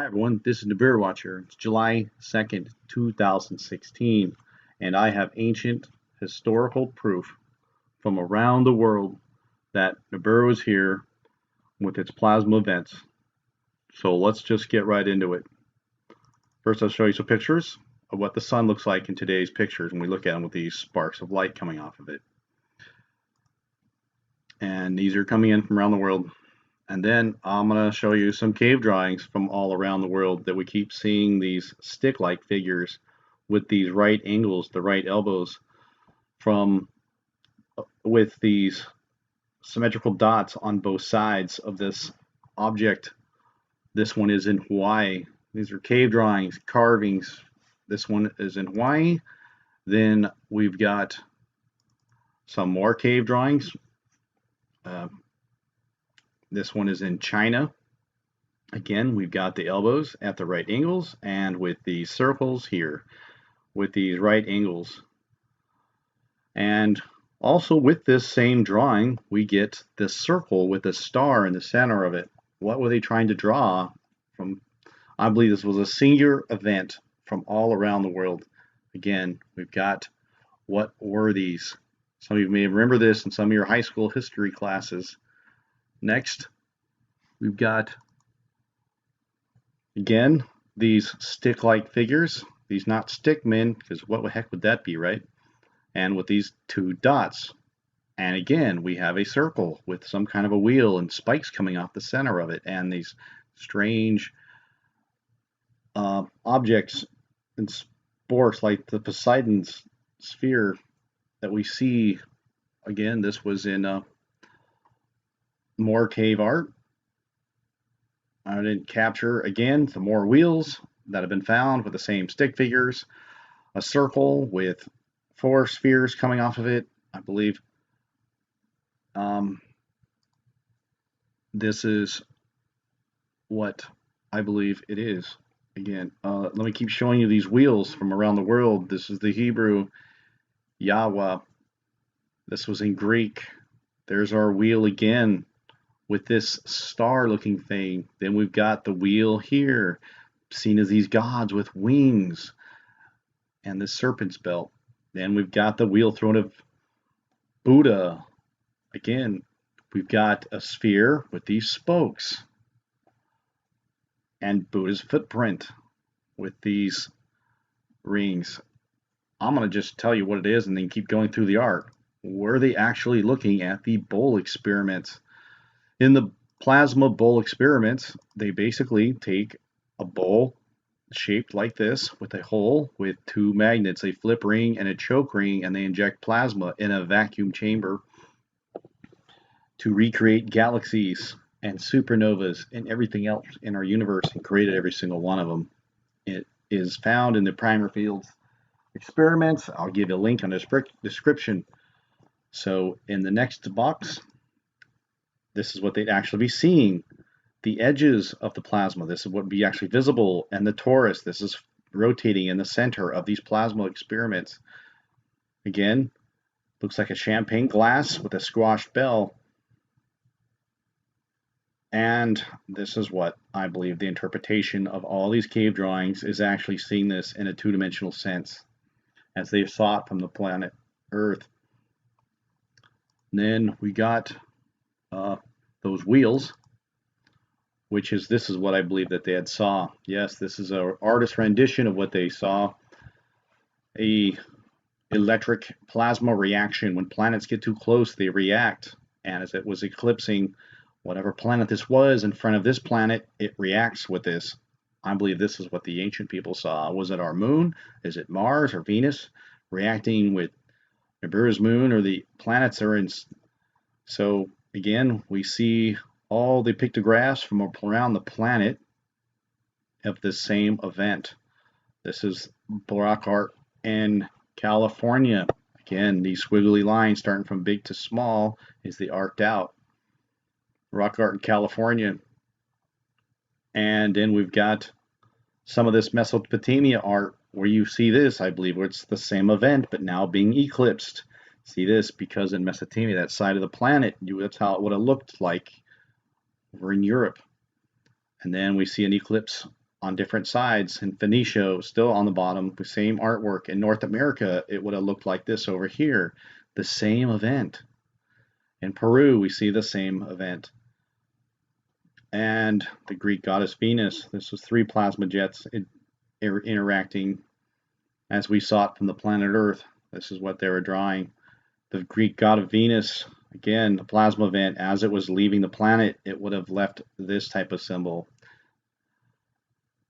Everyone, this is Nibiru Watcher. It's July 2nd, 2016, and I have ancient historical proof from around the world that Nibiru is here with its plasma events. So let's just get right into it. First, I'll show you some pictures of what the sun looks like in today's pictures when we look at them with these sparks of light coming off of it. And these are coming in from around the world. And then I'm going to show you some cave drawings from all around the world that we keep seeing these stick-like figures with these right angles, the right elbows, with these symmetrical dots on both sides of this object. This one is in Hawaii. These are cave drawings, carvings. This one is in Hawaii. Then we've got some more cave drawings. This one is in China. Again, we've got the elbows at the right angles and with these circles here with these right angles. And also with this same drawing, we get this circle with a star in the center of it. What were they trying to draw from? I believe this was a singular event from all around the world. Again, we've got, what were these? Some of you may remember this in some of your high school history classes. Next, we've got, again, these stick-like figures. These not stick men, because what the heck would that be, right? And with these two dots. And again, we have a circle with some kind of a wheel and spikes coming off the center of it, and these strange objects and sports like the Poseidon's sphere that we see. Again, this was in more cave art. I didn't capture, again, some more wheels that have been found with the same stick figures, a circle with 4 spheres coming off of it. I believe this is what I believe it is. Again, let me keep showing you these wheels from around the world. This is the Hebrew Yahweh. This was in Greek. There's our wheel again with this star-looking thing. Then we've got the wheel here, seen as these gods with wings, and the serpent's belt. Then we've got the wheel thrown of Buddha. Again, we've got a sphere with these spokes, and Buddha's footprint with these rings. I'm going to just tell you what it is and then keep going through the art. Were they actually looking at the bowl experiments? In the plasma bowl experiments, they basically take a bowl shaped like this with a hole with 2 magnets, a flip ring and a choke ring, and they inject plasma in a vacuum chamber to recreate galaxies and supernovas and everything else in our universe, and created every single one of them. It is found in the primer fields experiments. I'll give you a link on the description. So in the next box, this is what they'd actually be seeing. The edges of the plasma, this is what would be actually visible, and the torus, this is rotating in the center of these plasma experiments. Again, looks like a champagne glass with a squashed bell. And this is what I believe the interpretation of all these cave drawings is, actually seeing this in a 2-dimensional sense as they saw it from the planet Earth. And then we got those wheels, which is, this is what I believe that they had saw. Yes, this is an artist rendition of what they saw. A electric plasma reaction. When planets get too close, they react. And as it was eclipsing whatever planet this was in front of this planet, it reacts with this. I believe this is what the ancient people saw. Was it our moon? Is it Mars or Venus reacting with Nibiru's moon, or the planets are in? So again, we see all the pictographs from around the planet of the same event. This is rock art in California. Again, these squiggly lines starting from big to small is the arced out rock art in California. And then we've got some of this Mesopotamia art where you see this, I believe, where it's the same event but now being eclipsed. See this, because in Mesopotamia, that side of the planet, that's how it would have looked like over in Europe. And then we see an eclipse on different sides. In Phoenicia, still on the bottom, the same artwork. In North America, it would have looked like this over here. The same event. In Peru, we see the same event. And the Greek goddess Venus, this was 3 plasma jets interacting as we saw it from the planet Earth. This is what they were drawing. The Greek god of Venus, again, the plasma event, as it was leaving the planet, it would have left this type of symbol.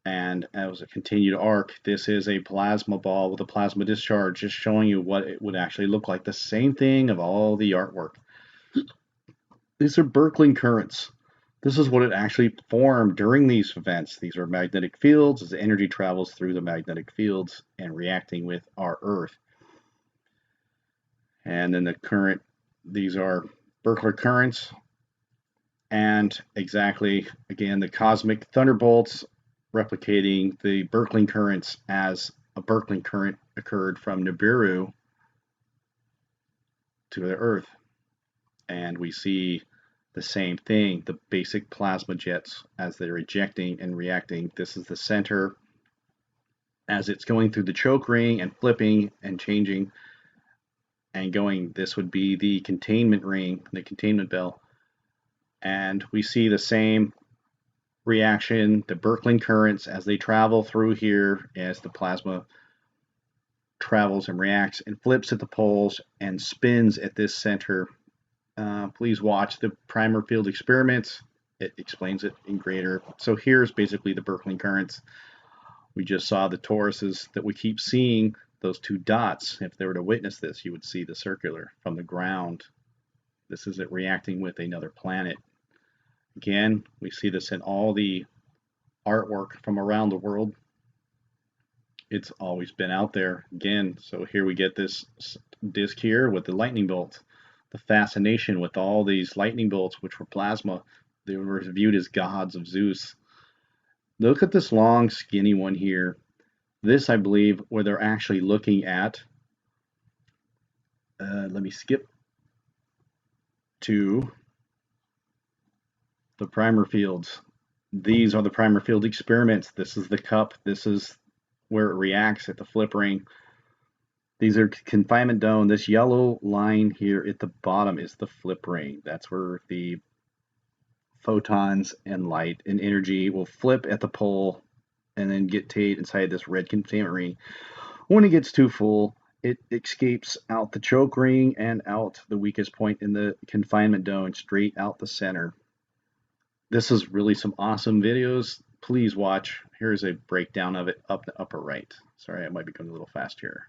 And as a continued arc, this is a plasma ball with a plasma discharge, just showing you what it would actually look like. The same thing of all the artwork. These are Birkeling currents. This is what it actually formed during these events. These are magnetic fields as the energy travels through the magnetic fields and reacting with our Earth. And then the current, these are Birkeling currents. And exactly, again, the cosmic thunderbolts replicating the Birkeling currents as a Birkeling current occurred from Nibiru to the Earth. And we see the same thing, the basic plasma jets as they're ejecting and reacting. This is the center as it's going through the choke ring and flipping and changing and going. This would be the containment ring, the containment bell. And we see the same reaction, the Birkeling currents as they travel through here as the plasma travels and reacts and flips at the poles and spins at this center. Please watch the primer field experiments. It explains it in greater. So here's basically the Birkeling currents. We just saw the toruses that we keep seeing, those 2 dots. If they were to witness this, you would see the circular from the ground. This is it reacting with another planet. Again, we see this in all the artwork from around the world. It's always been out there. Again, so here we get this disc here with the lightning bolt. The fascination with all these lightning bolts, which were plasma, they were viewed as gods of Zeus. Look at this long, skinny one here. This, I believe, where they're actually looking at, let me skip to the primer fields. These are the primer field experiments. This is the cup. This is where it reacts at the flip ring. These are confinement dome. This yellow line here at the bottom is the flip ring. That's where the photons and light and energy will flip at the pole and then get tagged inside this red containment ring. When it gets too full, it escapes out the choke ring and out the weakest point in the confinement dome, straight out the center. This is really some awesome videos. Please watch. Here's a breakdown of it up the upper right. Sorry, I might be going a little fast here.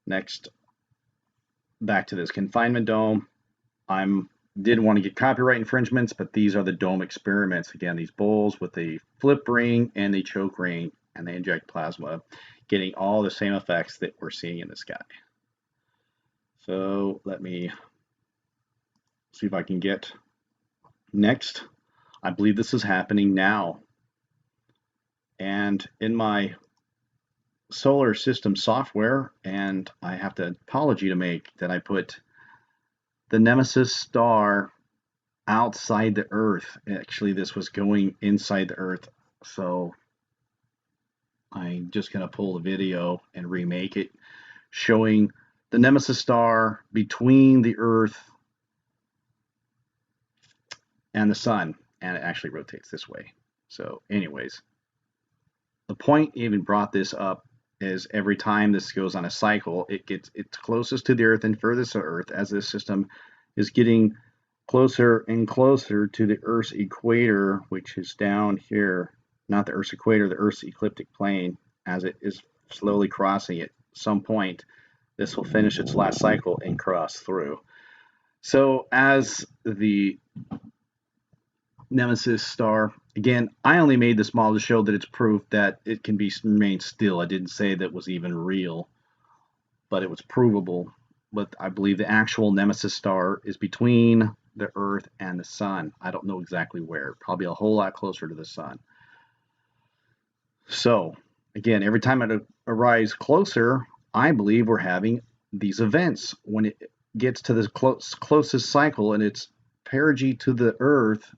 Next, back to this confinement dome. Didn't want to get copyright infringements, but these are the dome experiments. Again, these bowls with the flip ring and the choke ring, and they inject plasma, getting all the same effects that we're seeing in the sky. So let me see if I can get next. I believe this is happening now. And in my solar system software, and I have an apology to make that I put the Nemesis star outside the Earth. Actually, this was going inside the Earth, so I'm just going to pull the video and remake it, showing the Nemesis star between the Earth and the Sun, and it actually rotates this way. So anyways, the point even brought this up is every time this goes on a cycle, it's closest to the Earth and furthest to Earth as this system is getting closer and closer to the Earth's equator, which is down here. Not the Earth's equator, the Earth's ecliptic plane. As it is slowly crossing at some point, this will finish its last cycle and cross through. So as the Nemesis star, again, I only made this model to show that it's proof that it can remain still. I didn't say that was even real, but it was provable. But I believe the actual Nemesis star is between the Earth and the Sun. I don't know exactly where, probably a whole lot closer to the Sun. So again, every time it arrives closer, I believe we're having these events. When it gets to the closest cycle and it's perigee to the Earth,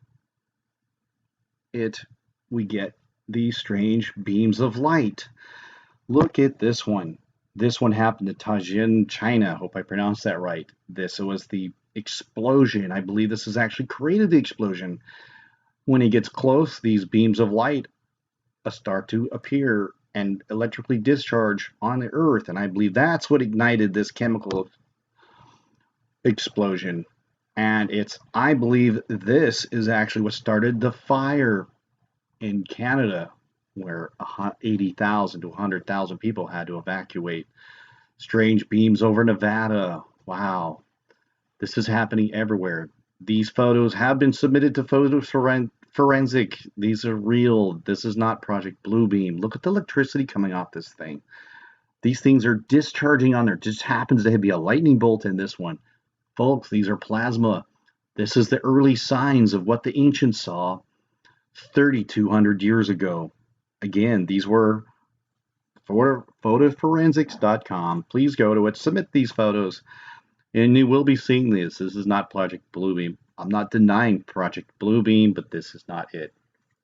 we get these strange beams of light. Look at this one. This one happened to Tianjin, China. Hope I pronounced that right. This was the explosion. I believe this has actually created the explosion. When it gets close, these beams of light start to appear and electrically discharge on the Earth. And I believe that's what ignited this chemical explosion. And I believe this is actually what started the fire in Canada, where 80,000 to 100,000 people had to evacuate. Strange beams over Nevada. Wow. This is happening everywhere. These photos have been submitted to photo forensic. These are real. This is not Project Bluebeam. Look at the electricity coming off this thing. These things are discharging on there. Just happens to be a lightning bolt in this one. Folks, these are plasma. This is the early signs of what the ancients saw 3,200 years ago. Again, these were photoforensics.com. Please go to it, submit these photos, and you will be seeing this. This is not Project Bluebeam. I'm not denying Project Bluebeam, but this is not it.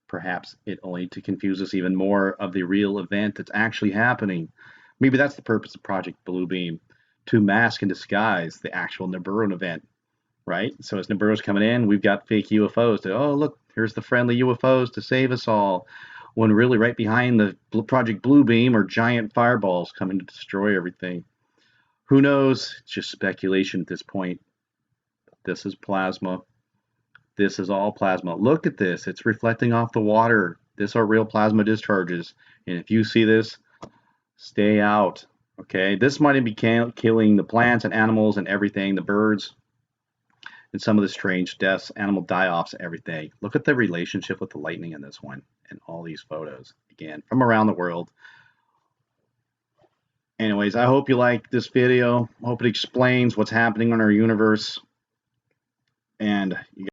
Perhaps it only to confuse us even more of the real event that's actually happening. Maybe that's the purpose of Project Bluebeam, to mask and disguise the actual Nibiru event, right? So as Nibiru's coming in, we've got fake UFOs. Oh, look, here's the friendly UFOs to save us all. When really right behind the Project Bluebeam are giant fireballs coming to destroy everything. Who knows? It's just speculation at this point. This is plasma. This is all plasma. Look at this. It's reflecting off the water. These are real plasma discharges. And if you see this, stay out. Okay, this might be killing the plants and animals and everything, the birds, and some of the strange deaths, animal die-offs, everything. Look at the relationship with the lightning in this one and all these photos, again, from around the world. Anyways, I hope you like this video. I hope it explains what's happening in our universe. And you